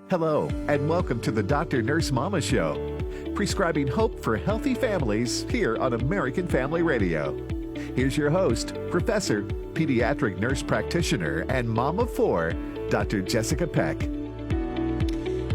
Hello, and welcome to the Dr. Nurse Mama Show, prescribing hope for healthy families here on American Family Radio. Here's your host, Professor, Pediatric Nurse Practitioner, and Mom of Four, Dr. Jessica Peck.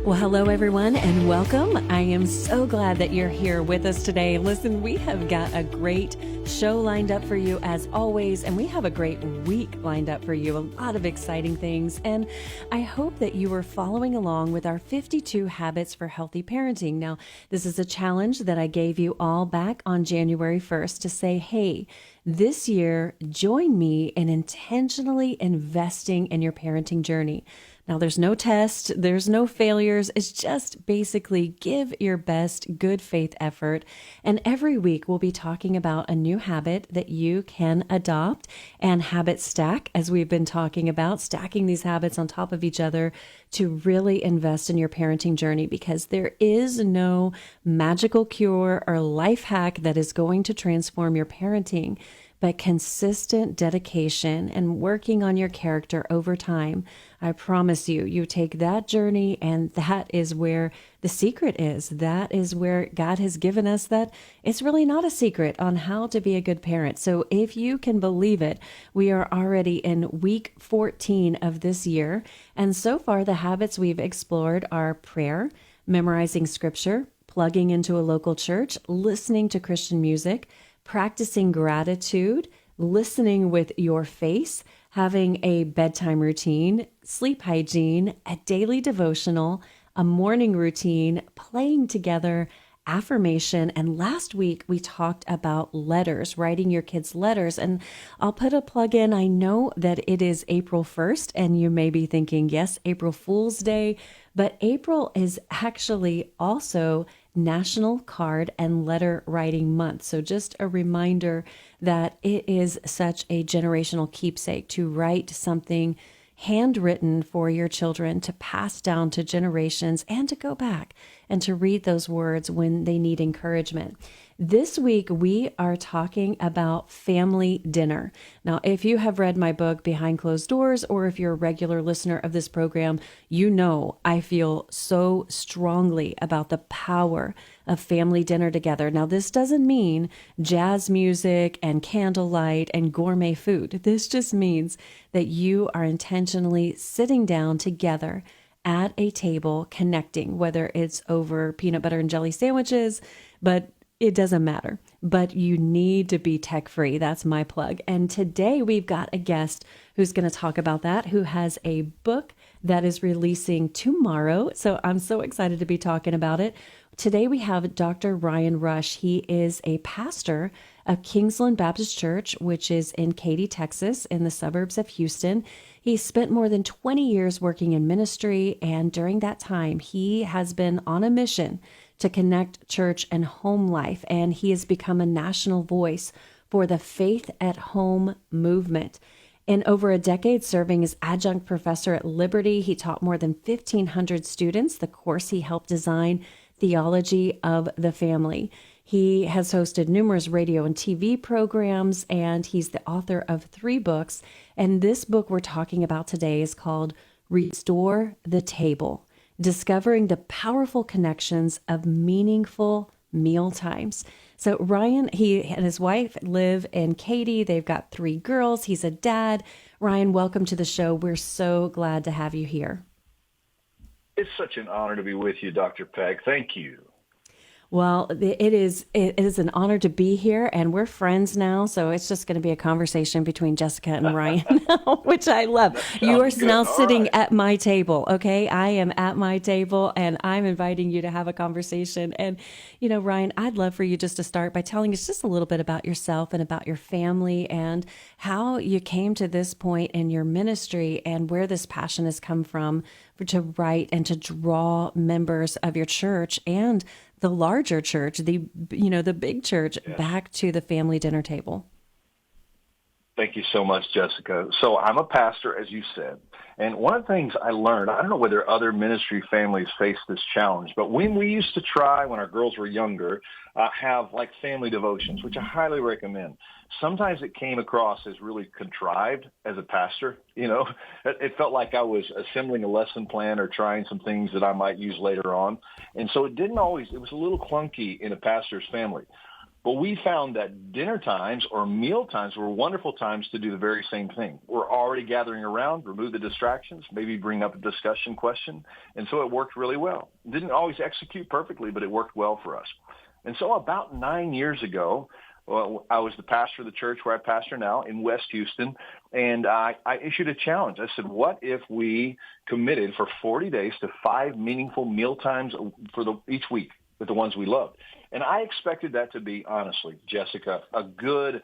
Well, hello, everyone, and welcome. I am so glad that you're here with us today. Listen, we have got a great show lined up for you as always, and we have a great week lined up for you. A lot of exciting things, and I hope that you are following along with our 52 Habits for Healthy Parenting. Now, this is a challenge that I gave you all back on January 1st to say, hey, this year, join me in intentionally investing in your parenting journey. Now, there's no test, there's no failures. It's just basically give your best good faith effort. And every week we'll be talking about a new habit that you can adopt and habit stack, as we've been talking about, stacking these habits on top of each other to really invest in your parenting journey, because there is no magical cure or life hack that is going to transform your parenting, but consistent dedication and working on your character over time. I promise you, you take that journey, and that is where the secret is. That is where God has given us that it's really not a secret on how to be a good parent. So if you can believe it, we are already in week 14 of this year. And so far, the habits we've explored are prayer, memorizing scripture, plugging into a local church, listening to Christian music, practicing gratitude, listening with your face, having a bedtime routine, sleep hygiene, a daily devotional, a morning routine, playing together, affirmation. And last week we talked about letters, writing your kids letters. And I'll put a plug in. I know that it is April 1st, and you may be thinking, yes, April Fool's Day, but April is actually also National Card and Letter Writing Month. So just a reminder that it is such a generational keepsake to write something handwritten for your children to pass down to generations, and to go back and to read those words when they need encouragement. This week, we are talking about family dinner. Now, if you have read my book, Behind Closed Doors, or if you're a regular listener of this program, you know I feel so strongly about the power of family dinner together. Now, this doesn't mean jazz music and candlelight and gourmet food. This just means that you are intentionally sitting down together at a table, connecting, whether it's over peanut butter and jelly sandwiches, but it doesn't matter. But you need to be tech-free. That's my plug. And today we've got a guest who's going to talk about that, who has a book that is releasing tomorrow. So I'm so excited to be talking about it. Today we have Dr. Ryan Rush. He is a pastor of Kingsland Baptist Church, which is in Katy, Texas, in the suburbs of Houston. He spent more than 20 years working in ministry, and during that time, he has been on a mission to connect church and home life, and he has become a national voice for the Faith at Home movement. In over a decade serving as adjunct professor at Liberty, he taught more than 1,500 students the course he helped design, Theology of the Family. He has hosted numerous radio and TV programs, and he's the author of 3 books. And this book we're talking about today is called Restore the Table: Discovering the Powerful Connections of Meaningful Meal Times. So Ryan, he and his wife live in Katy. They've got 3 girls. He's a dad. Ryan, welcome to the show. We're so glad to have you here. It's such an honor to be with you, Dr. Peck. Thank you. Well, it is an honor to be here, and we're friends now, so it's just going to be a conversation between Jessica and Ryan, which I love. You are now sitting at my table, okay? I am at my table, and I'm inviting you to have a conversation. And, you know, Ryan, I'd love for you just to start by telling us just a little bit about yourself and about your family and how you came to this point in your ministry and where this passion has come from to write and to draw members of your church and the larger church, the big church, back to the family dinner table. Thank you so much, Jessica. So I'm a pastor, as you said. And one of the things I learned, I don't know whether other ministry families face this challenge, but when we used to try, when our girls were younger, have like family devotions, which I highly recommend. sometimes it came across as really contrived as a pastor. It felt like I was assembling a lesson plan or trying some things that I might use later on. And so it was a little clunky in a pastor's family. But we found that dinner times or meal times were wonderful times to do the very same thing. We're already gathering around, remove the distractions, maybe bring up a discussion question. And so it worked really well. Didn't always execute perfectly, but it worked well for us. And so about 9 years ago, I was the pastor of the church where I pastor now in West Houston, and I issued a challenge. I said, what if we committed for 40 days to 5 meaningful meal times each week with the ones we loved? And I expected that to be, honestly, Jessica, a good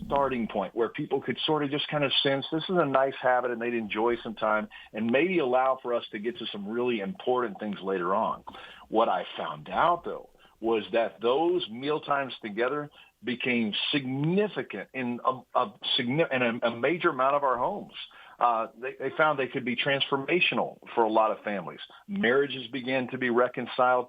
starting point where people could sort of just kind of sense this is a nice habit and they'd enjoy some time and maybe allow for us to get to some really important things later on. What I found out, though, was that those meal times together became significant in a major amount of our homes. They found they could be transformational for a lot of families. Marriages began to be reconciled.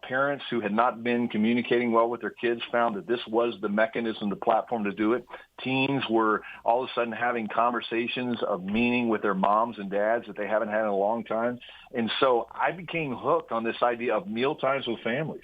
Parents who had not been communicating well with their kids found that this was the mechanism, the platform to do it. Teens were all of a sudden having conversations of meaning with their moms and dads that they haven't had in a long time. And so I became hooked on this idea of meal times with families.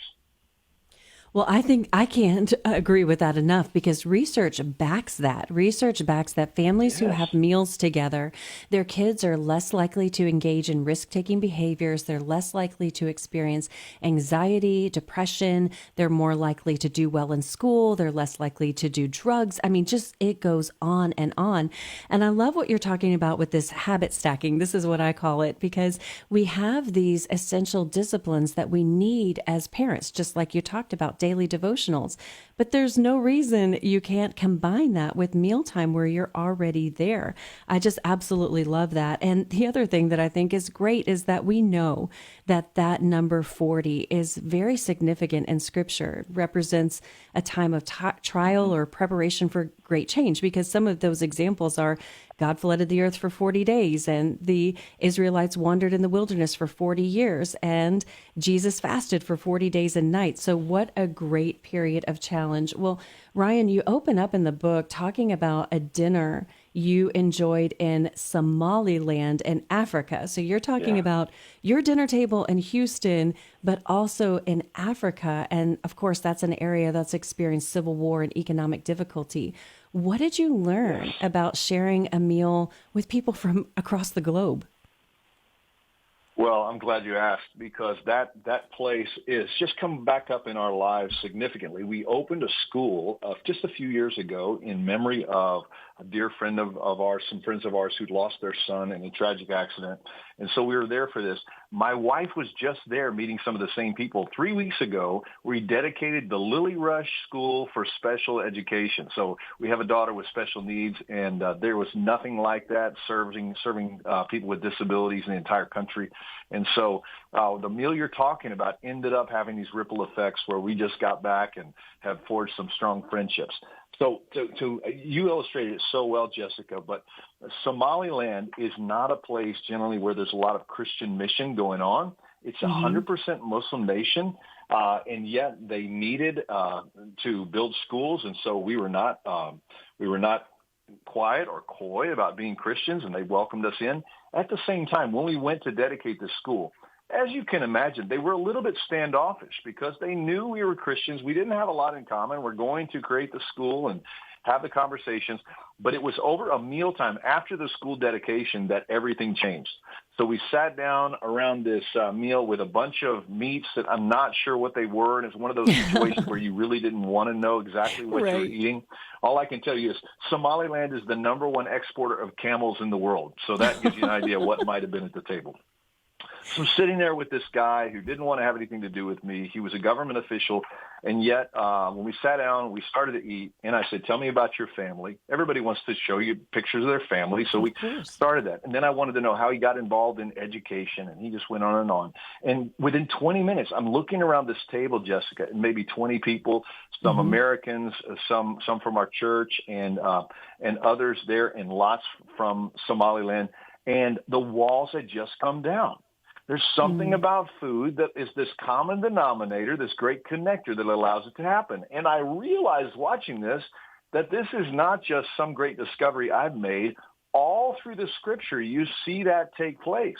Well, I think I can't agree with that enough because research backs that. Research backs that families who have meals together, their kids are less likely to engage in risk-taking behaviors. They're less likely to experience anxiety, depression. They're more likely to do well in school. They're less likely to do drugs. I mean, just it goes on and on. And I love what you're talking about with this habit stacking. This is what I call it because we have these essential disciplines that we need as parents, just like you talked about. Daily devotionals, but there's no reason you can't combine that with mealtime where you're already there. I just absolutely love that. And the other thing that I think is great is that we know that number 40 is very significant in Scripture. It represents a time of trial or preparation for great change because some of those examples are God flooded the earth for 40 days and the Israelites wandered in the wilderness for 40 years and Jesus fasted for 40 days and nights. So what a great period of challenge. Well, Ryan, you open up in the book talking about a dinner you enjoyed in Somaliland in Africa. So you're talking about your dinner table in Houston, but also in Africa. And of course, that's an area that's experienced civil war and economic difficulty. What did you learn about sharing a meal with people from across the globe? Well, I'm glad you asked because that place is just come back up in our lives significantly. We opened a school just a few years ago in memory of a dear friend of ours, some friends of ours who'd lost their son in a tragic accident. And so we were there for this. My wife was just there meeting some of the same people. 3 weeks ago, we dedicated the Lily Rush School for Special Education. So we have a daughter with special needs, and there was nothing like that serving people with disabilities in the entire country. And so the meal you're talking about ended up having these ripple effects where we just got back and have forged some strong friendships. So you illustrated it so well, Jessica, but Somaliland is not a place generally where there's a lot of Christian mission going on. It's 100% Muslim nation, and yet they needed to build schools, and so we were not quiet or coy about being Christians, and they welcomed us in. At the same time, when we went to dedicate the school, as you can imagine, they were a little bit standoffish because they knew we were Christians. We didn't have a lot in common. We're going to create the school and have the conversations. But it was over a mealtime after the school dedication that everything changed. So we sat down around this meal with a bunch of meats that I'm not sure what they were. And it's one of those situations where you really didn't want to know exactly what you were eating. All I can tell you is Somaliland is the number one exporter of camels in the world. So that gives you an idea of what might have been at the table. So I'm sitting there with this guy who didn't want to have anything to do with me. He was a government official. And yet when we sat down, we started to eat. And I said, tell me about your family. Everybody wants to show you pictures of their family. So we started that. And then I wanted to know how he got involved in education. And he just went on and on. And within 20 minutes, I'm looking around this table, Jessica, and maybe 20 people, some Americans, some from our church, and others there, and lots from Somaliland. And the walls had just come down. There's something about food that is this common denominator, this great connector that allows it to happen. And I realized watching this that this is not just some great discovery I've made. All through the scripture, you see that take place.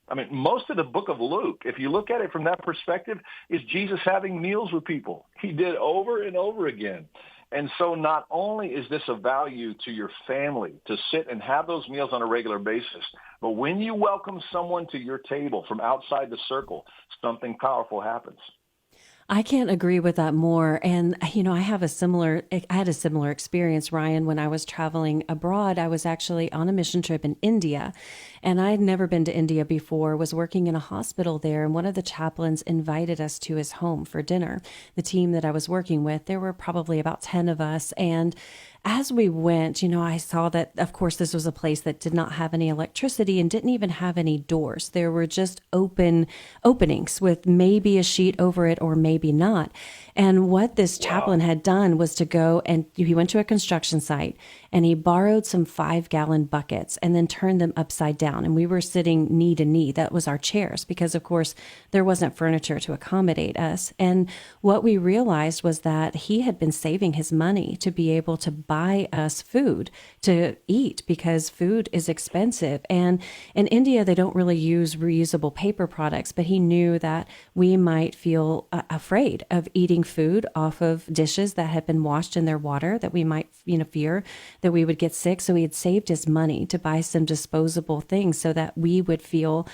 I mean, most of the book of Luke, if you look at it from that perspective, is Jesus having meals with people. He did over and over again. And so not only is this a value to your family to sit and have those meals on a regular basis, but when you welcome someone to your table from outside the circle, something powerful happens. I can't agree with that more. And, I had a similar experience, Ryan, when I was traveling abroad. I was actually on a mission trip in India, and I had never been to India before, was working in a hospital there. And one of the chaplains invited us to his home for dinner. The team that I was working with, there were probably about 10 of us. And as we went, I saw that, of course, this was a place that did not have any electricity and didn't even have any doors. There were just openings with maybe a sheet over it or maybe not. And what this chaplain had done was to go and he went to a construction site and he borrowed some 5-gallon buckets and then turned them upside down. And we were sitting knee to knee. That was our chairs because, of course, there wasn't furniture to accommodate us. And what we realized was that he had been saving his money to be able to buy us food to eat because food is expensive. And in India, they don't really use reusable paper products, but he knew that we might feel afraid of eating food off of dishes that had been washed in their water, that we might, fear that we would get sick. So he had saved his money to buy some disposable things so that we would feel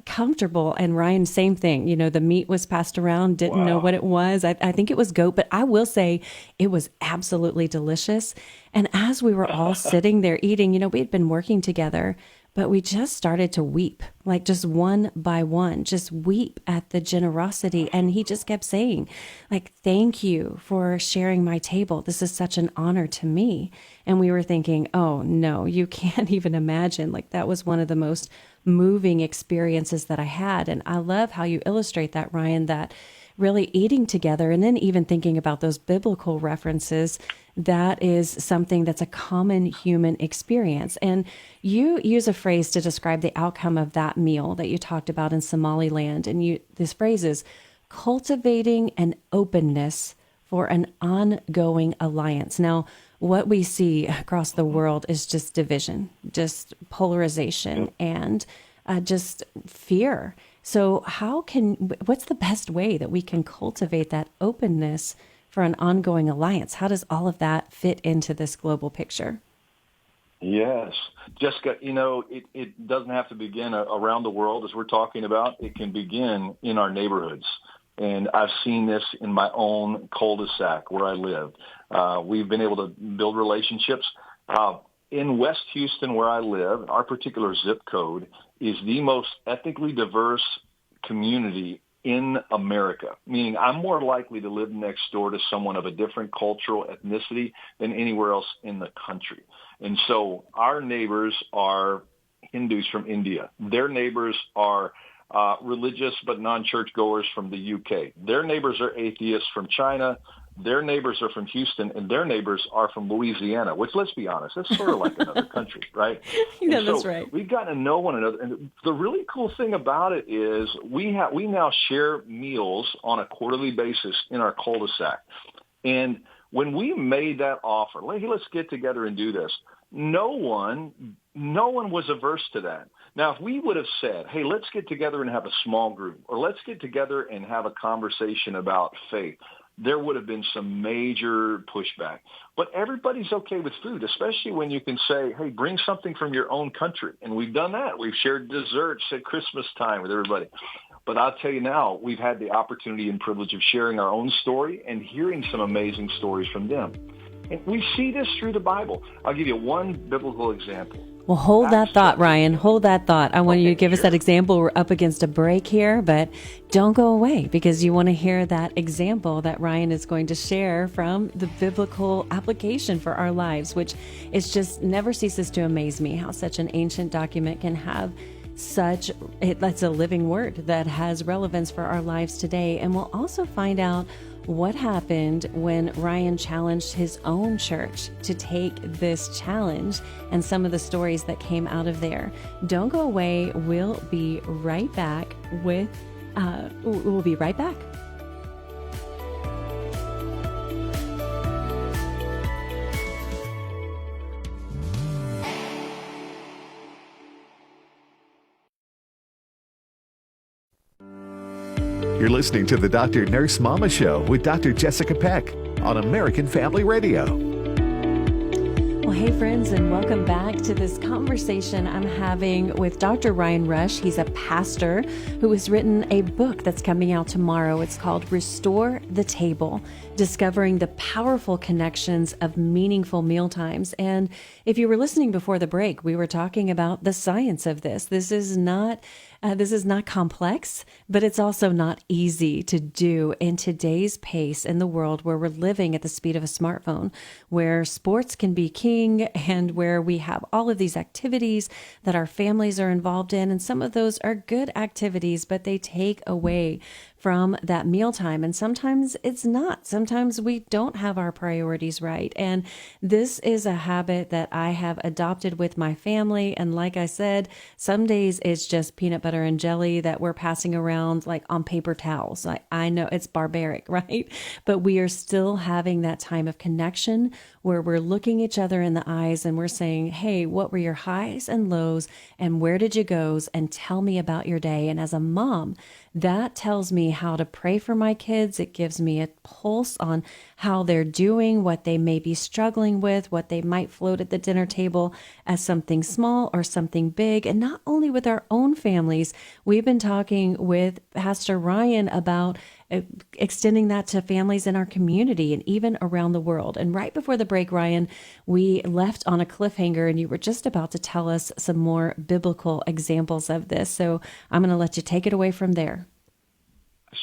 comfortable. And Ryan, same thing. The meat was passed around, didn't know what it was. I think it was goat, but I will say it was absolutely delicious. And as we were all sitting there eating, we had been working together, but we just started to weep, like just one by one, just weep at the generosity. And he just kept saying, like, thank you for sharing my table. This is such an honor to me. And we were thinking, oh, no, you can't even imagine. Like, that was one of the most moving experiences that I had. And I love how you illustrate that, Ryan, that really eating together and then even thinking about those biblical references, that is something that's a common human experience. And you use a phrase to describe the outcome of that meal that you talked about in Somaliland. And this phrase is cultivating an openness for an ongoing alliance. Now, what we see across the world is just division, just polarization, and just fear. So what's the best way that we can cultivate that openness for an ongoing alliance? How does all of that fit into this global picture? Yes. Jessica, it doesn't have to begin around the world as we're talking about. It can begin in our neighborhoods. And I've seen this in my own cul-de-sac where I live. We've been able to build relationships. In West Houston, where I live, our particular zip code is the most ethnically diverse community in America, meaning I'm more likely to live next door to someone of a different cultural ethnicity than anywhere else in the country. And so our neighbors are Hindus from India. Their neighbors are religious but non-church goers from the UK. Their neighbors are atheists from China. Their neighbors are from Houston, and their neighbors are from Louisiana, which, let's be honest, that's sort of like another country, right? Yeah, that's right. We've gotten to know one another. And the really cool thing about it is we now share meals on a quarterly basis in our cul-de-sac. And when we made that offer, hey, let's get together and do this, no one was averse to that. Now, if we would have said, hey, let's get together and have a small group, or let's get together and have a conversation about faith, there would have been some major pushback. But everybody's okay with food, especially when you can say, hey, bring something from your own country. And we've done that. We've shared desserts at Christmas time with everybody. But I'll tell you now, we've had the opportunity and privilege of sharing our own story and hearing some amazing stories from them. And we see this through the Bible. I'll give you one biblical example. Well, hold that thought, Ryan. Hold that thought. I want you to give us that example. We're up against a break here, but don't go away because you want to hear that example that Ryan is going to share from the biblical application for our lives, which is just never ceases to amaze me how such an ancient document can have that's a living word that has relevance for our lives today. And we'll also find out what happened when Ryan challenged his own church to take this challenge and some of the stories that came out of there. Don't go away. We'll be right back we'll be right back. You're listening to the Dr. Nurse Mama Show with Dr. Jessica Peck on American Family Radio. Well, hey, friends, and welcome back to this conversation I'm having with Dr. Ryan Rush. He's a pastor who has written a book that's coming out tomorrow. It's called Restore the Table, Discovering the Powerful Connections of Meaningful Mealtimes. And if you were listening before the break, we were talking about the science of this. This is not complex, but it's also not easy to do in today's pace in the world where we're living at the speed of a smartphone, where sports can be king and where we have all of these activities that our families are involved in. And some of those are good activities, but they take away from that mealtime. And sometimes it's not. Sometimes we don't have our priorities right. And this is a habit that I have adopted with my family. And like I said, some days it's just peanut butter and jelly that we're passing around like on paper towels. I know it's barbaric, right? But we are still having that time of connection where we're looking each other in the eyes and we're saying, hey, what were your highs and lows and where did you go? And tell me about your day. And as a mom, that tells me how to pray for my kids. It gives me a pulse on how they're doing, what they may be struggling with, what they might float at the dinner table as something small or something big. And not only with our own families, we've been talking with Pastor Ryan about extending that to families in our community and even around the world. And right before the break, Ryan, we left on a cliffhanger and you were just about to tell us some more biblical examples of this. So I'm going to let you take it away from there.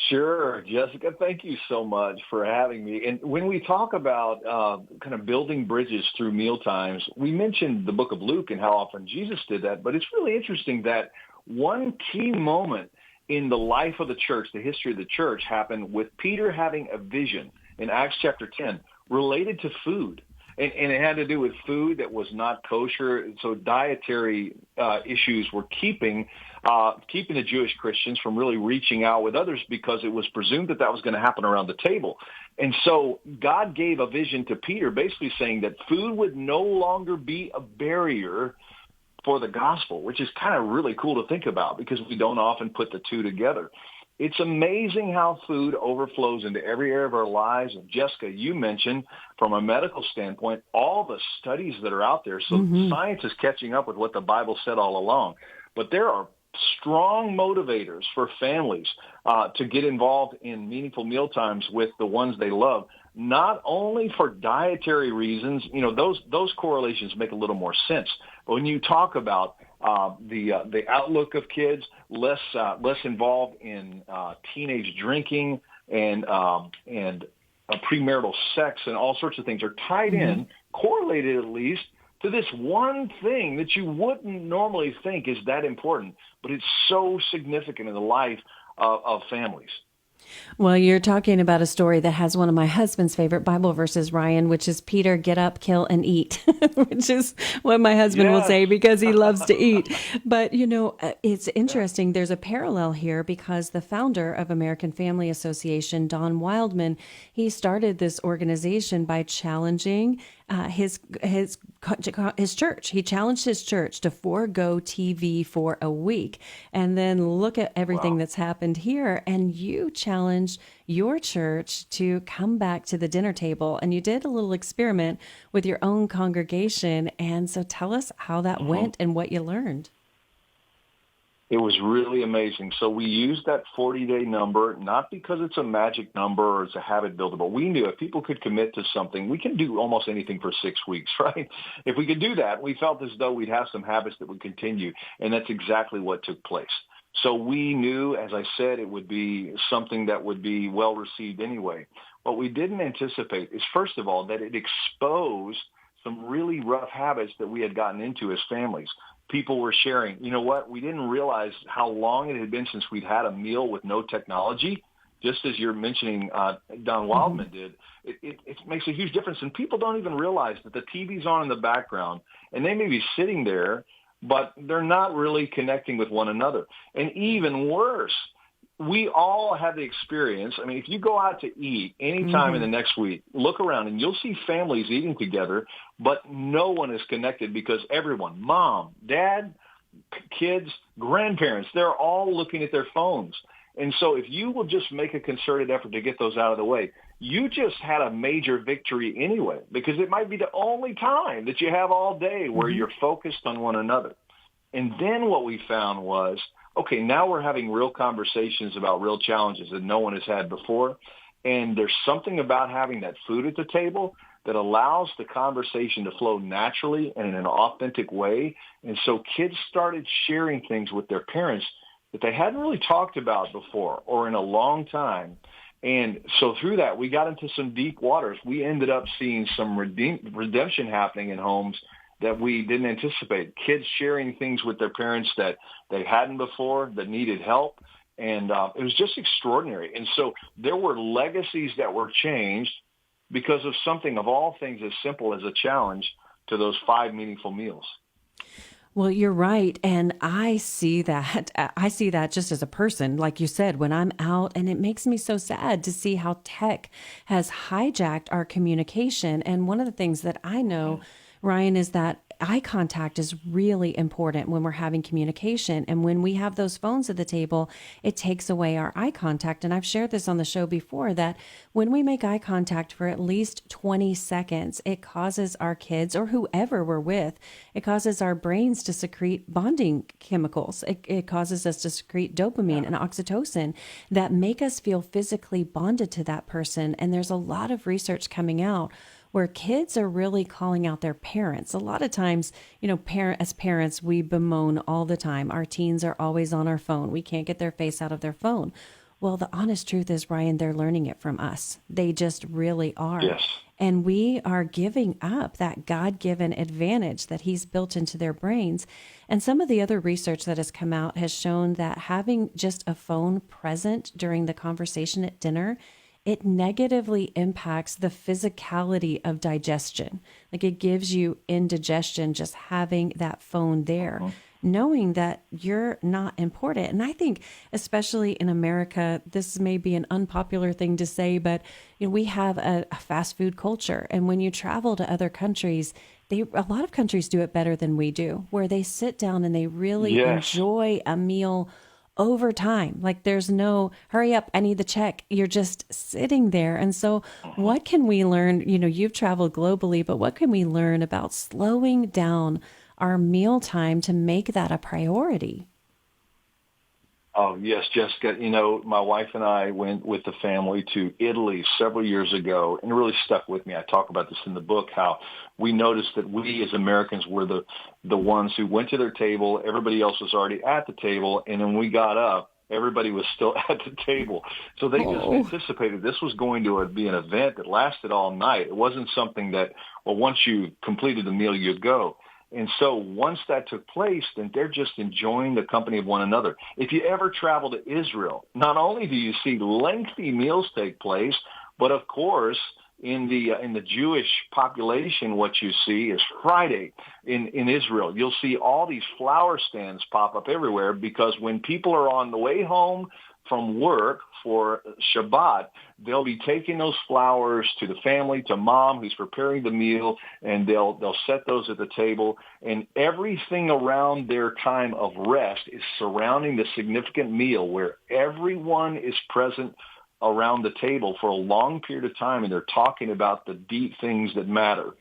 Sure, Jessica, thank you so much for having me. And when we talk about kind of building bridges through mealtimes, we mentioned the book of Luke and how often Jesus did that. But it's really interesting that one key moment in the life of the church, the history of the church, happened with Peter having a vision in Acts chapter 10 related to food. And it had to do with food that was not kosher. So dietary issues were keeping the Jewish Christians from really reaching out with others because it was presumed that was going to happen around the table. And so God gave a vision to Peter basically saying that food would no longer be a barrier for the gospel, which is kind of really cool to think about because we don't often put the two together. It's amazing how food overflows into every area of our lives. And Jessica, you mentioned from a medical standpoint, all the studies that are out there. So science is catching up with what the Bible said all along. But there are strong motivators for families to get involved in meaningful mealtimes with the ones they love, not only for dietary reasons. You know, those correlations make a little more sense. But when you talk about the outlook of kids, less involved in teenage drinking and premarital sex and all sorts of things are tied in, correlated at least, to this one thing that you wouldn't normally think is that important, but it's so significant in the life of families. Well, you're talking about a story that has one of my husband's favorite Bible verses, Ryan, which is Peter, get up, kill, and eat, which is what my husband will say because he loves to eat. But, you know, it's interesting. There's a parallel here because the founder of American Family Association, Don Wildman, he started this organization by challenging his church. He challenged his church to forego TV for a week. And then look at everything that's happened here. And you challenged your church to come back to the dinner table. And you did a little experiment with your own congregation. And so tell us how that went and what you learned. It was really amazing. So we used that 40-day number, not because it's a magic number or it's a habit builder, but we knew if people could commit to something, we can do almost anything for 6 weeks, right? If we could do that, we felt as though we'd have some habits that would continue, and that's exactly what took place. So we knew, as I said, it would be something that would be well received anyway. What we didn't anticipate is, first of all, that it exposed some really rough habits that we had gotten into as families. People were sharing, you know what, we didn't realize how long it had been since we'd had a meal with no technology. Just as you're mentioning, Don Wildman did, it makes a huge difference. And people don't even realize that the TV's on in the background, and they may be sitting there, but they're not really connecting with one another. And even worse, we all have the experience. I mean, if you go out to eat anytime in the next week, look around and you'll see families eating together, but no one is connected because everyone, mom, dad, kids, grandparents, they're all looking at their phones. And so if you will just make a concerted effort to get those out of the way, you just had a major victory anyway, because it might be the only time that you have all day where you're focused on one another. And then what we found was, okay, now we're having real conversations about real challenges that no one has had before. And there's something about having that food at the table that allows the conversation to flow naturally and in an authentic way. And so kids started sharing things with their parents that they hadn't really talked about before or in a long time. And so through that, we got into some deep waters. We ended up seeing some redemption happening in homes that we didn't anticipate. Kids sharing things with their parents that they hadn't before, that needed help. And it was just extraordinary. And so there were legacies that were changed because of something, of all things, as simple as a challenge to those 5 meaningful meals. Well, you're right. And I see that. I see that just as a person, like you said, when I'm out, and it makes me so sad to see how tech has hijacked our communication. And one of the things that I know, Ryan, is that eye contact is really important when we're having communication. And when we have those phones at the table, it takes away our eye contact. And I've shared this on the show before, that when we make eye contact for at least 20 seconds, it causes our kids or whoever we're with, it causes our brains to secrete bonding chemicals. It causes us to secrete dopamine and oxytocin that make us feel physically bonded to that person. And there's a lot of research coming out where kids are really calling out their parents. A lot of times, as parents, we bemoan all the time. Our teens are always on our phone. We can't get their face out of their phone. Well, the honest truth is, Ryan, they're learning it from us. They just really are. Yes. And we are giving up that God-given advantage that he's built into their brains. And some of the other research that has come out has shown that having just a phone present during the conversation at dinner, it negatively impacts the physicality of digestion. Like, it gives you indigestion just having that phone there, knowing that you're not important. And I think, especially in America, this may be an unpopular thing to say, but we have a fast food culture. And when you travel to other countries, a lot of countries do it better than we do, where they sit down and they really enjoy a meal over time. Like, there's no hurry up, I need the check. You're just sitting there. And so what can we learn? You've traveled globally, but what can we learn about slowing down our mealtime to make that a priority? Oh, yes, Jessica. My wife and I went with the family to Italy several years ago, and it really stuck with me. I talk about this in the book, how we noticed that we as Americans were the ones who went to their table. Everybody else was already at the table, and then we got up, everybody was still at the table. So they just anticipated this was going to be an event that lasted all night. It wasn't something that, once you completed the meal, you'd go. And so once that took place, then they're just enjoying the company of one another. If you ever travel to Israel, not only do you see lengthy meals take place, but of course, in the Jewish population, what you see is Friday in Israel. You'll see all these flower stands pop up everywhere, because when people are on the way home from work for Shabbat, they'll be taking those flowers to the family, to mom who's preparing the meal, and they'll set those at the table. And everything around their time of rest is surrounding the significant meal, where everyone is present around the table for a long period of time, and they're talking about the deep things that matter.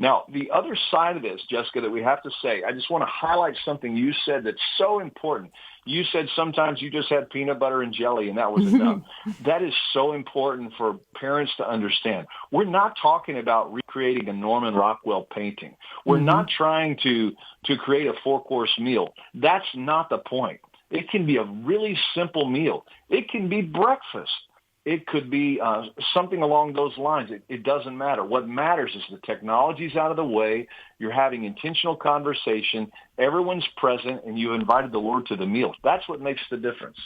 Now, the other side of this, Jessica, that we have to say, I just want to highlight something you said that's so important. You said sometimes you just had peanut butter and jelly and that was enough. That is so important for parents to understand. We're not talking about recreating a Norman Rockwell painting. We're not trying to create a 4-course meal. That's not the point. It can be a really simple meal. It can be breakfast. It could be something along those lines. It doesn't matter. What matters is the technology's out of the way. You're having intentional conversation. Everyone's present, and you invited the Lord to the meal. That's what makes the difference.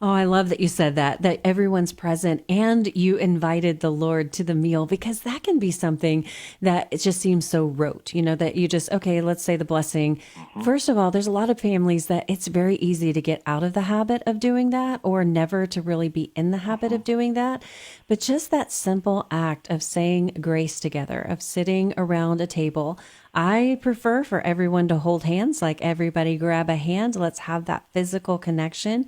Oh, I love that you said that everyone's present and you invited the Lord to the meal, because that can be something that it just seems so rote, that you just, okay, let's say the blessing. First of all, there's a lot of families that it's very easy to get out of the habit of doing that, or never to really be in the habit of doing that. But just that simple act of saying grace together, of sitting around a table. I prefer for everyone to hold hands, like everybody grab a hand. Let's have that physical connection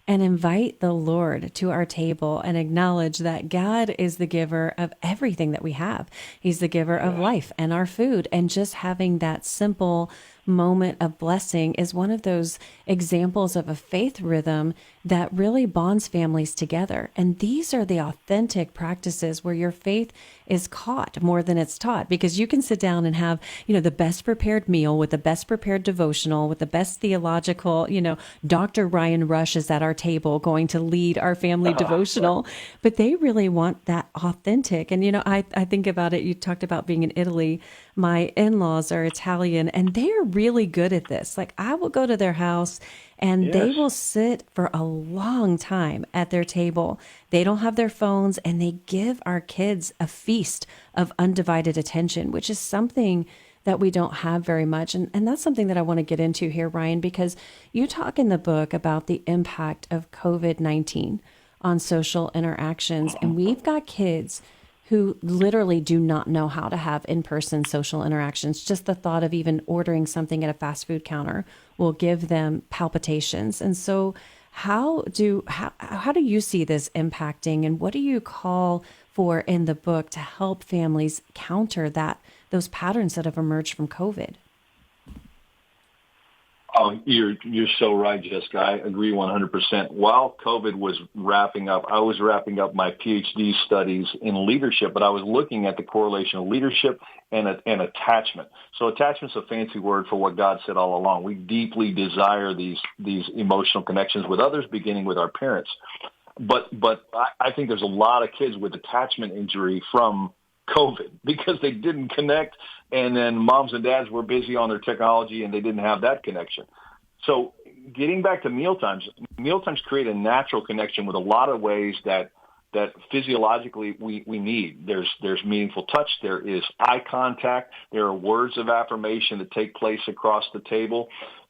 and invite the Lord to our table and acknowledge that God is the giver of everything that we have. He's the giver of life and our food. And just having that simple moment of blessing is one of those examples of a faith rhythm that really bonds families together. And these are the authentic practices where your faith is caught more than it's taught, because you can sit down and have, the best prepared meal with the best prepared devotional with the best theological, Dr. Ryan Rush is at our table going to lead our family devotional, but they really want that authentic. And, I think about it. You talked about being in Italy. My in-laws are Italian and they're really good at this. Like, I will go to their house and they will sit for a long time at their table. They don't have their phones, and they give our kids a feast of undivided attention, which is something that we don't have very much. And that's something that I want to get into here, Ryan, because you talk in the book about the impact of COVID-19 on social interactions. And we've got kids who literally do not know how to have in-person social interactions. Just the thought of even ordering something at a fast food counter will give them palpitations. And so how do you see this impacting, and what do you call for in the book to help families counter those patterns that have emerged from COVID? Oh, you're so right, Jessica. I agree 100%. While COVID was wrapping up, I was wrapping up my PhD studies in leadership, but I was looking at the correlation of leadership and attachment. So attachment's a fancy word for what God said all along. We deeply desire these emotional connections with others, beginning with our parents. But I think there's a lot of kids with attachment injury from COVID because they didn't connect, and then moms and dads were busy on their technology and they didn't have that connection. So getting back to mealtimes create a natural connection with a lot of ways that physiologically we need. There's meaningful touch. There is eye contact. There are words of affirmation that take place across the table.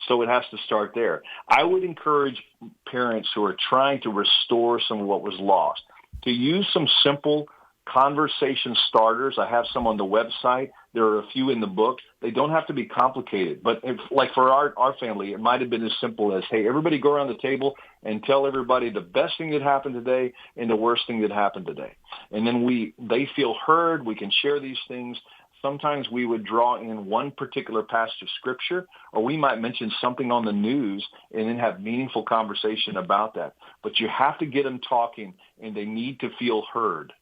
So it has to start there. I would encourage parents who are trying to restore some of what was lost to use some simple conversation starters. I have some on the website. There are a few in the book. They don't have to be complicated. But like for our family, it might have been as simple as, hey, everybody go around the table and tell everybody the best thing that happened today and the worst thing that happened today. And then they feel heard. We can share these things. Sometimes we would draw in one particular passage of scripture, or we might mention something on the news and then have meaningful conversation about that. But you have to get them talking, and they need to feel heard.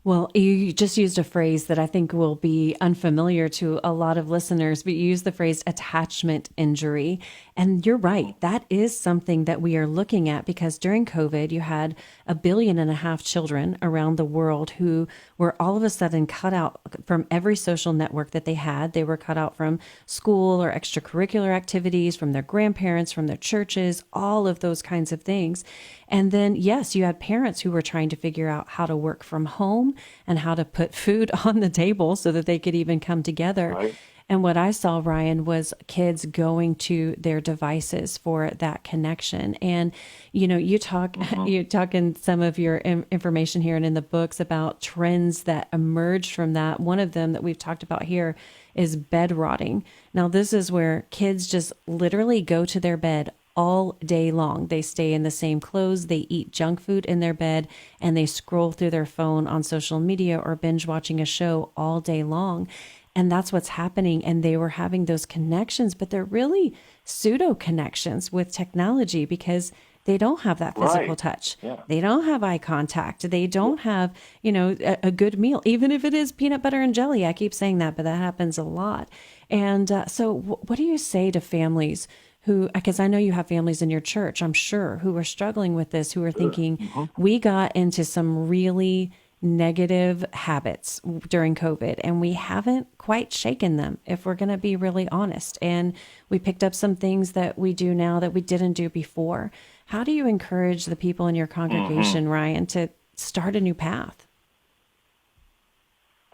Well, you just used a phrase that I think will be unfamiliar to a lot of listeners, but you used the phrase attachment injury. And you're right. That is something that we are looking at, because during COVID, you had 1.5 billion children around the world who were all of a sudden cut out from every social network that they had. They were cut out from school or extracurricular activities, from their grandparents, from their churches, all of those kinds of things. And then, yes, you had parents who were trying to figure out how to work from home and how to put food on the table so that they could even come together. Right. And what I saw, Ryan, was kids going to their devices for that connection. And, you talk in some of your information here and in the books about trends that emerged from that. One of them that we've talked about here is bed rotting. Now, this is where kids just literally go to their bed all day long. They stay in the same clothes, they eat junk food in their bed, and they scroll through their phone on social media or binge watching a show all day long. And that's what's happening. And they were having those connections, but they're really pseudo connections with technology, because they don't have that physical touch. Yeah. They don't have eye contact. They don't have, a good meal, even if it is peanut butter and jelly. I keep saying that, but that happens a lot. And so what do you say to families who, because I know you have families in your church, I'm sure, who are struggling with this, who are thinking, we got into some really negative habits during COVID and we haven't quite shaken them, if we're going to be really honest. And we picked up some things that we do now that we didn't do before. How do you encourage the people in your congregation, Ryan, to start a new path?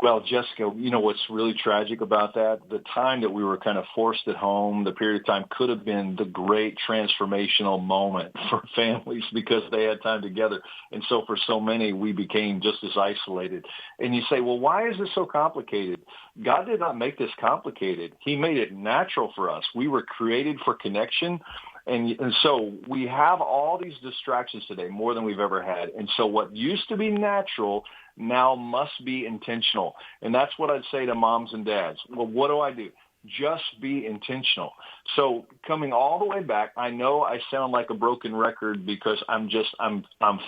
Well, Jessica, you know what's really tragic about that? The time that we were kind of forced at home, the period of time could have been the great transformational moment for families because they had time together. And so for so many, we became just as isolated. And you say, well, why is this so complicated? God did not make this complicated. He made it natural for us. We were created for connection. And so we have all these distractions today, more than we've ever had. And so what used to be natural now must be intentional. And that's what I'd say to moms and dads. Well, what do? Just be intentional. So coming all the way back, I know I sound like a broken record because I'm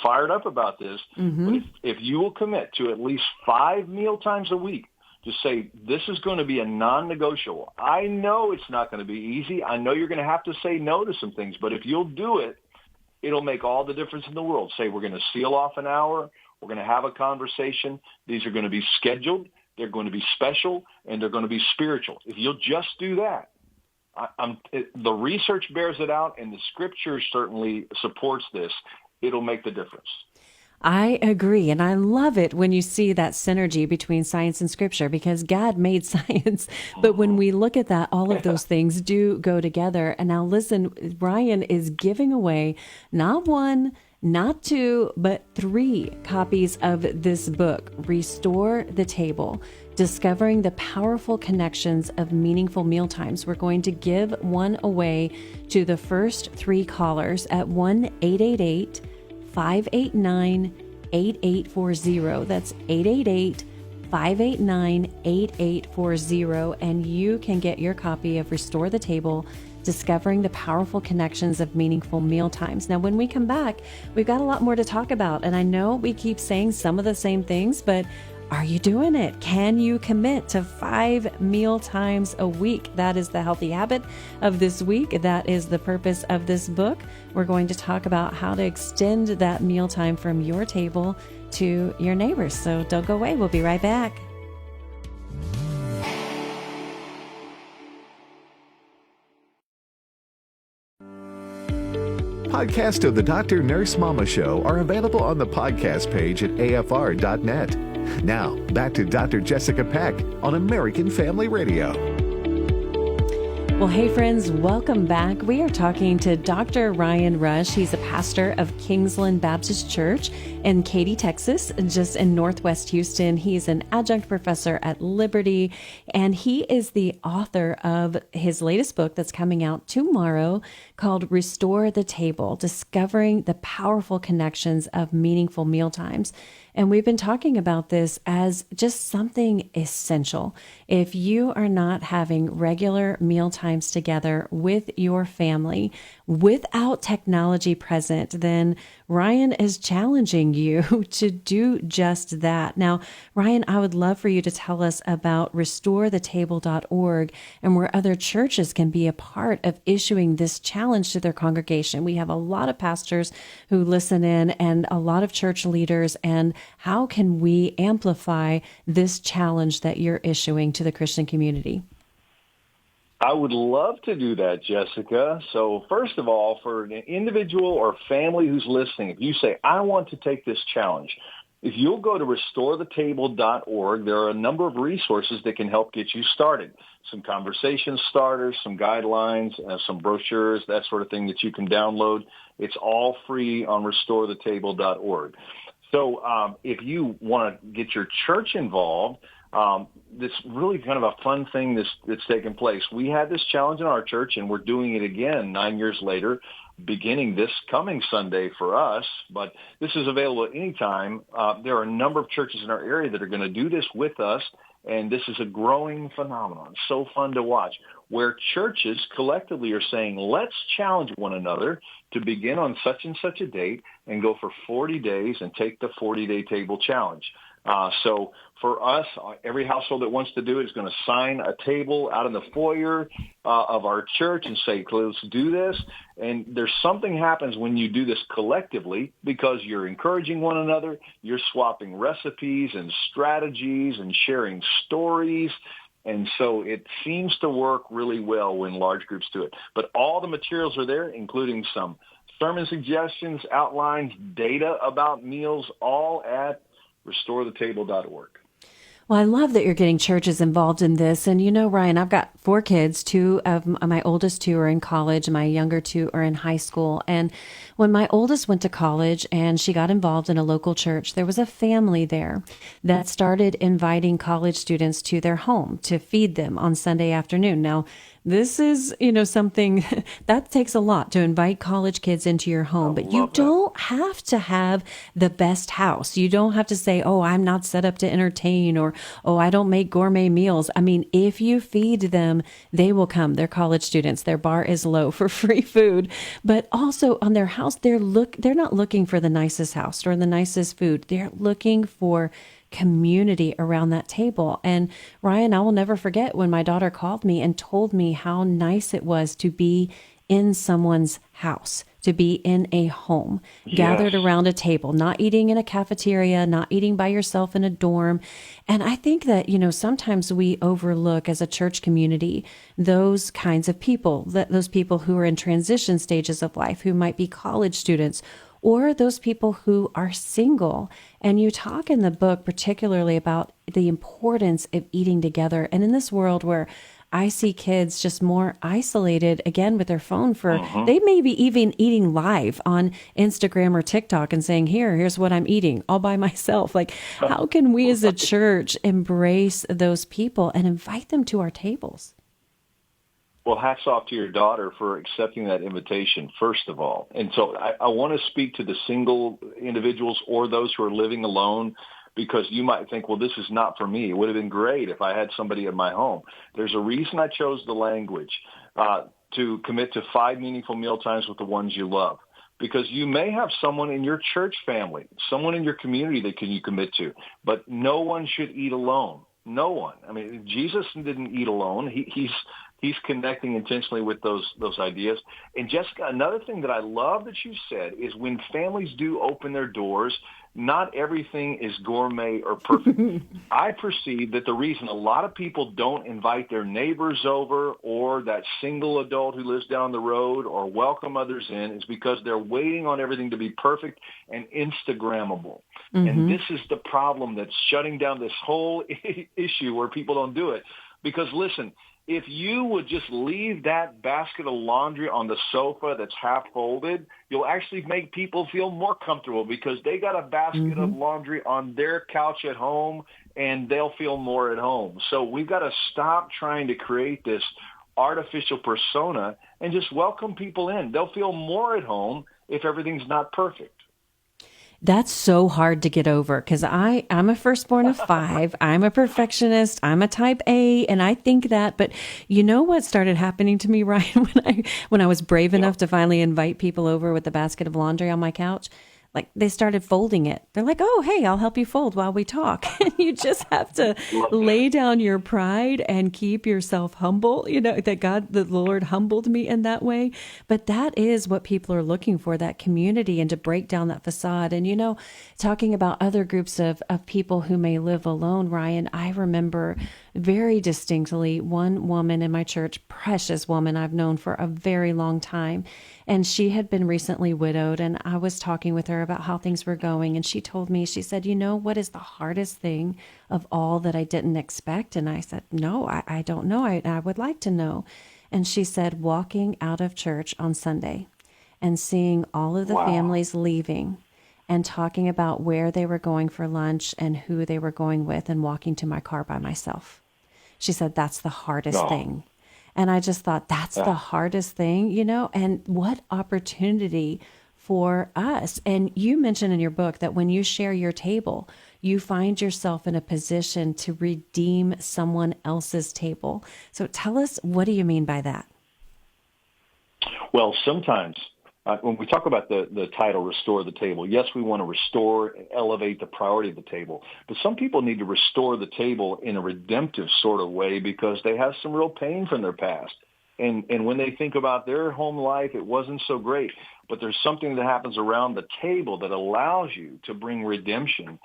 fired up about this. Mm-hmm. But if you will commit to at least 5 meal times a week, just say, this is going to be a non-negotiable. I know it's not going to be easy. I know you're going to have to say no to some things, but if you'll do it, it'll make all the difference in the world. Say, we're going to seal off an hour. We're going to have a conversation. These are going to be scheduled. They're going to be special, and they're going to be spiritual. If you'll just do that, the research bears it out, and the scripture certainly supports this. It'll make the difference. I agree. And I love it when you see that synergy between science and scripture, because God made science. But when we look at that, all of those things do go together. And now listen, Ryan is giving away not 1, not 2, but 3 copies of this book, Restore the Table, Discovering the Powerful Connections of Meaningful Mealtimes. We're going to give one away to the first 3 callers at 1-888-589-8840. That's 888-589-8840. And you can get your copy of Restore the Table, Discovering the Powerful Connections of Meaningful Mealtimes. Now, when we come back, we've got a lot more to talk about. And I know we keep saying some of the same things, but are you doing it? Can you commit to 5 meal times a week? That is the healthy habit of this week. That is the purpose of this book. We're going to talk about how to extend that mealtime from your table to your neighbors. So don't go away. We'll be right back. Podcasts of the Dr. Nurse Mama Show are available on the podcast page at afr.net. Now, back to Dr. Jessica Peck on American Family Radio. Well, hey friends, welcome back. We are talking to Dr. Ryan Rush. He's a pastor of Kingsland Baptist Church in Katy, Texas, just in Northwest Houston. He's an adjunct professor at Liberty, and he is the author of his latest book that's coming out tomorrow called Restore the Table, Discovering the Powerful Connections of Meaningful Mealtimes. And we've been talking about this as just something essential. If you are not having regular meal times together with your family without technology present, then Ryan is challenging you to do just that. Now, Ryan, I would love for you to tell us about RestoreTheTable.org and where other churches can be a part of issuing this challenge to their congregation. We have a lot of pastors who listen in and a lot of church leaders. And how can we amplify this challenge that you're issuing to the Christian community? I would love to do that, Jessica. So first of all, for an individual or family who's listening, if you say, I want to take this challenge, if you'll go to RestoreTheTable.org, there are a number of resources that can help get you started. Some conversation starters, some guidelines, some brochures, that sort of thing that you can download. It's all free on RestoreTheTable.org. So if you want to get your church involved, this really kind of a fun thing that's taken place. We had this challenge in our church, and we're doing it again 9 years later, beginning this coming Sunday for us. But this is available at any time. There are a number of churches in our area that are going to do this with us, and this is a growing phenomenon. It's so fun to watch, where churches collectively are saying, let's challenge one another to begin on such and such a date and go for 40 days and take the 40-day table challenge. So for us, every household that wants to do it is going to sign a table out in the foyer of our church and say, let's do this. And there's something happens when you do this collectively because you're encouraging one another. You're swapping recipes and strategies and sharing stories. And so it seems to work really well when large groups do it. But all the materials are there, including some sermon suggestions, outlines, data about meals, all at RestoreTheTable.org. Well, I love that you're getting churches involved in this. And you know, Ryan, I've got 4 kids. Two of my oldest two are in college. My younger two are in high school. And when my oldest went to college and she got involved in a local church, there was a family there that started inviting college students to their home to feed them on Sunday afternoon. Now, this is, something that takes a lot to invite college kids into your home, but you don't have to have the best house. You don't have to say, oh, I'm not set up to entertain, or, oh, I don't make gourmet meals. I mean, if you feed them, they will come. They're college students. Their bar is low for free food, but also on their house, they're not looking for the nicest house or the nicest food. They're looking for community around that table. And Ryan, I will never forget when my daughter called me and told me how nice it was to be in someone's house, to be in a home, gathered around a table, not eating in a cafeteria, not eating by yourself in a dorm. And I think that, sometimes we overlook as a church community those kinds of people, those people who are in transition stages of life, who might be college students, or those people who are single. And you talk in the book particularly about the importance of eating together. And in this world where I see kids just more isolated, again, with their phone they may be even eating live on Instagram or TikTok and saying, here's what I'm eating all by myself. Like, how can we as a church embrace those people and invite them to our tables? Well, hats off to your daughter for accepting that invitation, first of all. And so I want to speak to the single individuals or those who are living alone, because you might think, well, this is not for me. It would have been great if I had somebody in my home. There's a reason I chose the language to commit to 5 meaningful meal times with the ones you love, because you may have someone in your church family, someone in your community that you commit to, but no one should eat alone. No one. I mean, Jesus didn't eat alone. He's connecting intentionally with those ideas. And Jessica, another thing that I love that you said is when families do open their doors, not everything is gourmet or perfect. I perceive that the reason a lot of people don't invite their neighbors over or that single adult who lives down the road or welcome others in is because they're waiting on everything to be perfect and Instagrammable. And this is the problem that's shutting down this whole issue where people don't do it. Because listen, if you would just leave that basket of laundry on the sofa that's half folded, you'll actually make people feel more comfortable because they got a basket of laundry on their couch at home and they'll feel more at home. So we've got to stop trying to create this artificial persona and just welcome people in. They'll feel more at home if everything's not perfect. That's so hard to get over because I'm a firstborn of 5. I'm a perfectionist. I'm a type A, and I think that. But you know what started happening to me, Ryan, when I was brave enough to finally invite people over with a basket of laundry on my couch? Like, they started folding it. They're like, oh, hey, I'll help you fold while we talk. And you just have to lay down your pride and keep yourself humble. That the Lord humbled me in that way. But that is what people are looking for, that community, and to break down that facade. And, talking about other groups of people who may live alone, Ryan, I remember very distinctly one woman in my church, precious woman I've known for a very long time. And she had been recently widowed, and I was talking with her about how things were going. And she told me, she said, what is the hardest thing of all that I didn't expect? And I said, no, I don't know. I would like to know. And she said, walking out of church on Sunday and seeing all of the families leaving and talking about where they were going for lunch and who they were going with and walking to my car by myself. She said, that's the hardest thing. And I just thought that's the hardest thing, and what opportunity for us. And you mentioned in your book that when you share your table, you find yourself in a position to redeem someone else's table. So tell us, what do you mean by that? Well, sometimes when we talk about the title, Restore the Table, yes, we want to restore and elevate the priority of the table. But some people need to restore the table in a redemptive sort of way because they have some real pain from their past. And when they think about their home life, it wasn't so great. But there's something that happens around the table that allows you to bring redemption.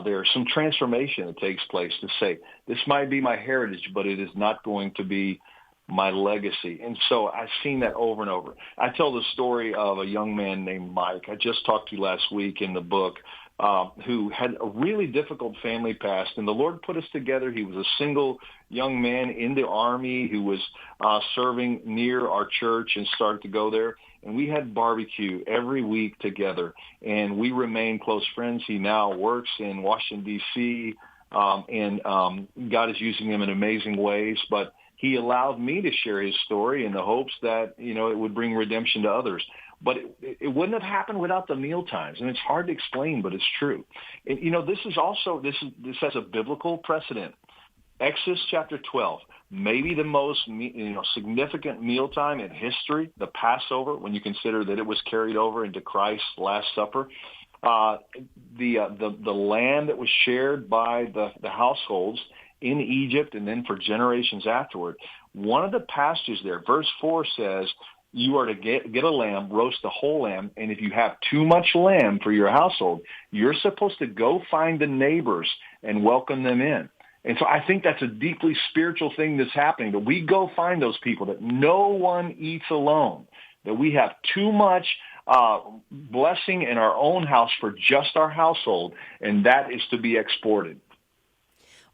There's some transformation that takes place to say, this might be my heritage, but it is not going to be my legacy. And so I've seen that over and over. I tell the story of a young man named Mike I just talked to last week in the book, who had a really difficult family past, and the Lord put us together. He was a single young man in the Army who was serving near our church and started to go there. And we had barbecue every week together, and we remained close friends. He now works in Washington, D.C., and God is using him in amazing ways. But he allowed me to share his story in the hopes that, it would bring redemption to others. But it wouldn't have happened without the meal times. And it's hard to explain, but it's true. And, this has a biblical precedent. Exodus chapter 12, maybe the most significant mealtime in history, the Passover, when you consider that it was carried over into Christ's Last Supper. The land that was shared by the households in Egypt and then for generations afterward. One of the pastures there, verse 4 says, you are to get a lamb, roast the whole lamb, and if you have too much lamb for your household, you're supposed to go find the neighbors and welcome them in. And so I think that's a deeply spiritual thing that's happening, that we go find those people, that no one eats alone, that we have too much blessing in our own house for just our household, and that is to be exported.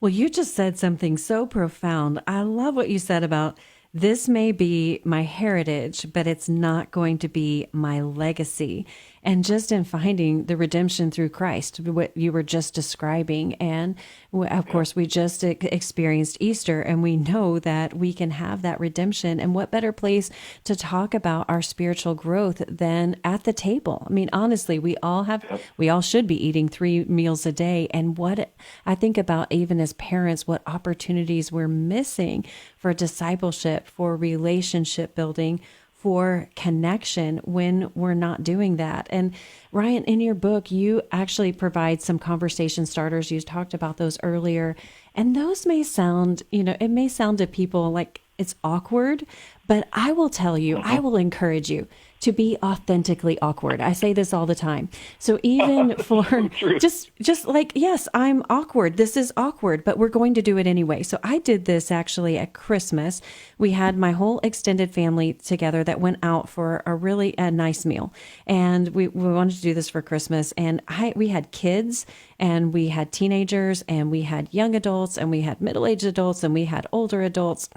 Well, you just said something so profound. I love what you said about this may be my heritage, but it's not going to be my legacy. And just in finding the redemption through Christ, what you were just describing. And of course, we just experienced Easter, and we know that we can have that redemption. And what better place to talk about our spiritual growth than at the table? I mean, honestly, we all should be eating 3 meals a day. And what I think about, even as parents, what opportunities we're missing for discipleship, for relationship building, for connection when we're not doing that. And Ryan, in your book, you actually provide some conversation starters. You talked about those earlier, and those may sound, it may sound to people like it's awkward, but I will tell you, I will encourage you to be authentically awkward. I say this all the time. So even for just like, yes, I'm awkward. This is awkward, but we're going to do it anyway. So I did this actually at Christmas. We had my whole extended family together that went out for a really nice meal. And we wanted to do this for Christmas. And we had kids, and we had teenagers, and we had young adults, and we had middle-aged adults, and we had older adults.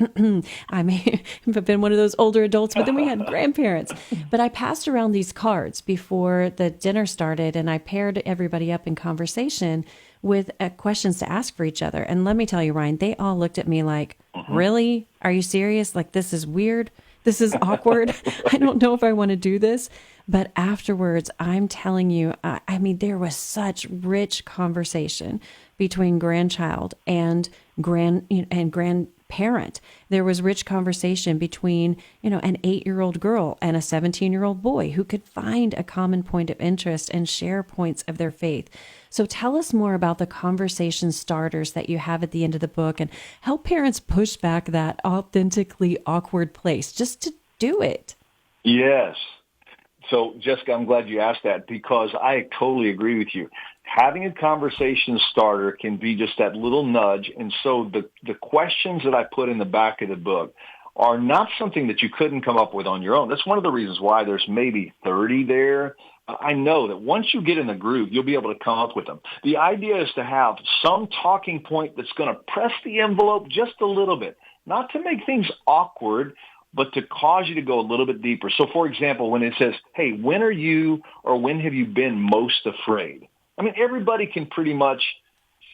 I may have been one of those older adults, but then we had grandparents. But I passed around these cards before the dinner started, and I paired everybody up in conversation with questions to ask for each other. And let me tell you, Ryan, they all looked at me like, really? Are you serious? Like, this is weird. This is awkward. I don't know if I want to do this. But afterwards, I'm telling you, I mean, there was such rich conversation between grandchild and grandparent. There was rich conversation between, an 8-year-old girl and a 17-year-old boy who could find a common point of interest and share points of their faith. So tell us more about the conversation starters that you have at the end of the book, and help parents push back that authentically awkward place just to do it. Yes. So, Jessica, I'm glad you asked that, because I totally agree with you. Having a conversation starter can be just that little nudge. And so the questions that I put in the back of the book are not something that you couldn't come up with on your own. That's one of the reasons why there's maybe 30 there. I know that once you get in the groove, you'll be able to come up with them. The idea is to have some talking point that's going to press the envelope just a little bit, not to make things awkward, but to cause you to go a little bit deeper. So, for example, when it says, hey, when have you been most afraid? I mean, everybody can pretty much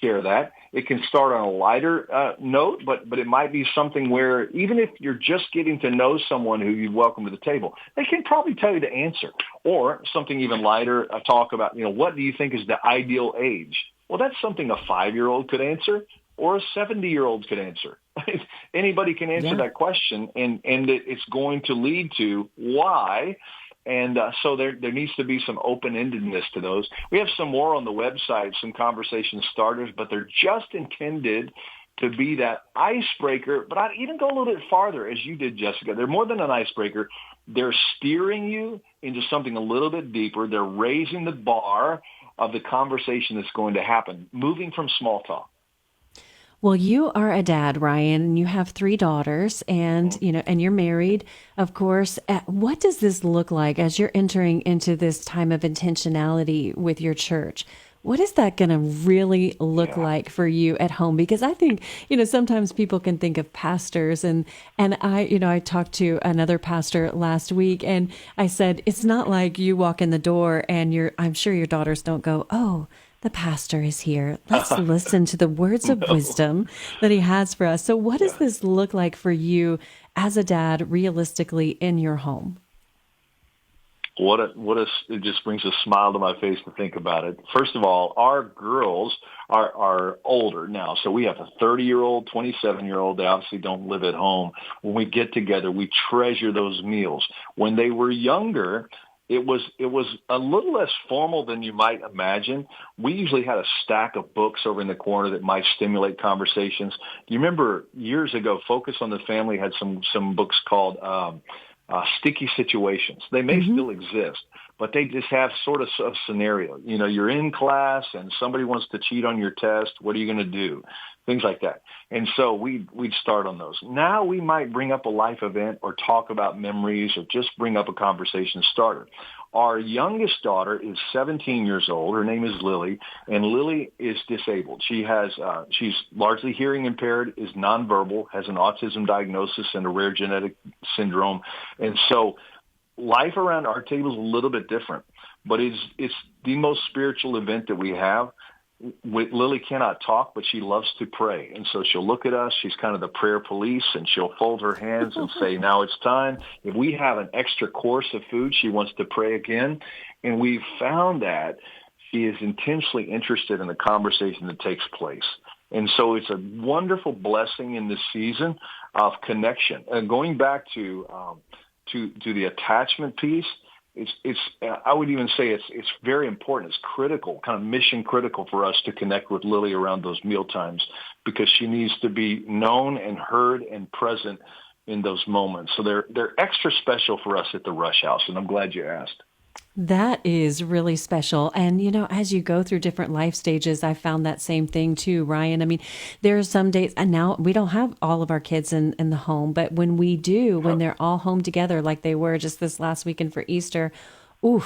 share that. It can start on a lighter note, but it might be something where even if you're just getting to know someone who you welcome to the table, they can probably tell you the answer. Or something even lighter, talk about, what do you think is the ideal age? Well, that's something a 5-year-old could answer, or a 70-year-old could answer. Anybody can answer that question, and it's going to lead to why. And so there needs to be some open-endedness to those. We have some more on the website, some conversation starters, but they're just intended to be that icebreaker. But I'd even go a little bit farther, as you did, Jessica. They're more than an icebreaker. They're steering you into something a little bit deeper. They're raising the bar of the conversation that's going to happen, moving from small talk. Well, you are a dad, Ryan, and you have three daughters, and and you're married, of course. What does this look like as you're entering into this time of intentionality with your church? What is that going to really look like for you at home? Because I think, sometimes people can think of pastors and I talked to another pastor last week and I said, it's not like you walk in the door and I'm sure your daughters don't go, oh, the pastor is here. Let's listen to the words of wisdom that he has for us. So what does this look like for you as a dad realistically in your home? It just brings a smile to my face to think about it. First of all, our girls are older now. So we have a 30-year-old, 27-year-old. They obviously don't live at home. When we get together, we treasure those meals. When they were younger, it was a little less formal than you might imagine. We usually had a stack of books over in the corner that might stimulate conversations. Do you remember years ago, Focus on the Family had some books called Sticky Situations. They may still exist, but they just have sort of a scenario. You're in class and somebody wants to cheat on your test. What are you going to do? Things like that. And so we'd start on those. Now we might bring up a life event or talk about memories or just bring up a conversation starter. Our youngest daughter is 17 years old. Her name is Lily, and Lily is disabled. She's largely hearing impaired, is nonverbal, has an autism diagnosis and a rare genetic syndrome. And so life around our table is a little bit different, but it's the most spiritual event that we have. Lily cannot talk, but she loves to pray. And so she'll look at us. She's kind of the prayer police, and she'll fold her hands and say, now it's time. If we have an extra course of food, she wants to pray again. And we've found that she is intensely interested in the conversation that takes place. And so it's a wonderful blessing in this season of connection. And going back to the attachment piece, I would even say it's very important. It's critical, kind of mission critical for us to connect with Lily around those meal times because she needs to be known and heard and present in those moments. So they're extra special for us at the Rush House, and I'm glad you asked. That is really special. And, as you go through different life stages, I found that same thing too, Ryan. I mean, there are some days, and now we don't have all of our kids in the home, but when we do, when they're all home together, like they were just this last weekend for Easter,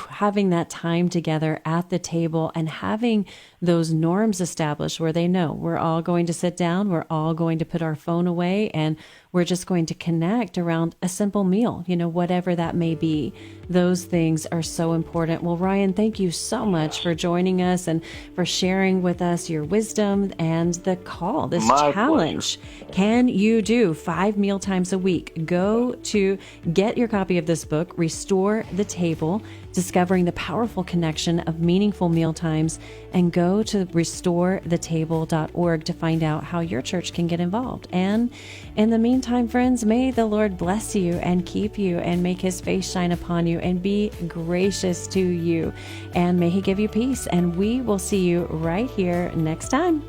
having that time together at the table and having those norms established where they know we're all going to sit down, we're all going to put our phone away, and we're just going to connect around a simple meal, whatever that may be. Those things are so important. Well, Ryan, thank you so much for joining us and for sharing with us your wisdom and the call, this challenge. Pleasure. Can you do 5 meal times a week? Go to get your copy of this book, Restore the Table, Discovering the Powerful Connection of Meaningful Meal Times, and go to restorethetable.org to find out how your church can get involved. And in the meantime, friends, may the Lord bless you and keep you and make his face shine upon you and be gracious to you. And may he give you peace. And we will see you right here next time.